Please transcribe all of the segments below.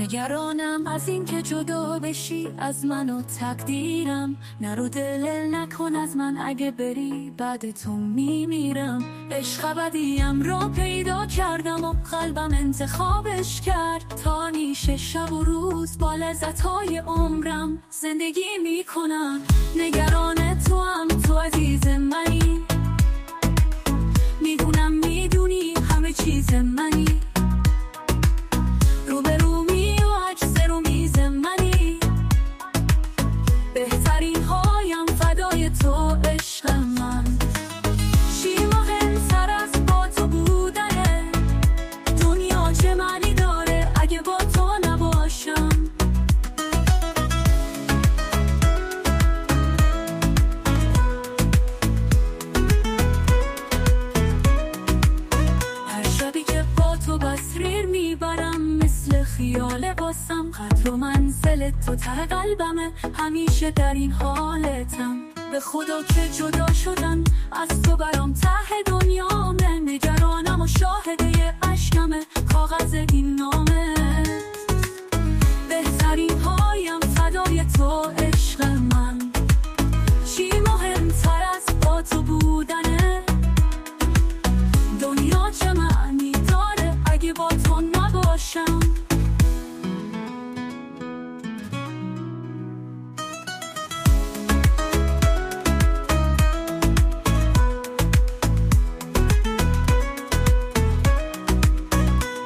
نگرانم از این که جدا بشی از من و تقدیرم. نرو دل نکن از من، اگه بری بعد تو میمیرم. عشق ابدیم را پیدا کردم و قلبم انتخابش کرد. تا نیشه شب و روز با لذتهای عمرم زندگی میکنم. نگران تو هم، تو عزیز منی، میدونم میدونی همه چیز منی. روبرومی و عکس رو میز منی، بهترین هایم فدای تو عشق من. چی مهمتر از با تو بودنه؟ دنیا چه معنی داره اگه با تو نباشم؟ هر شبی که با تو بسریر میبرم مثل خیال باسم. قدر و منزل تو ته قلبمه، همیشه در این حالتم. به خدا که جدا شدن از تو برام ته دنیامه. نگرانم و شاهده اشکمه کاغذ این نامه. بهترین هایم فدای تو عشق من. چی مهمتر از با تو بودنه؟ دنیا چه معنی داره اگه با تو نباشم؟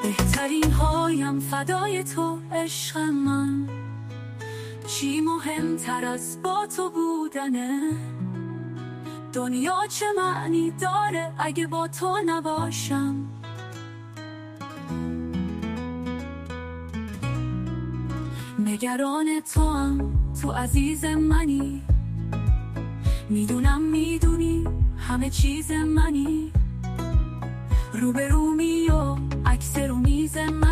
بهترین هایم فدای تو عشق من. چی مهمتر از با تو بودنه؟ دنیا چه معنی داره اگه با تو نباشم؟ نگران تو هم، تو عزیز منی، میدونم میدونی همه چیز منی. روبرومی و عکس رو میز من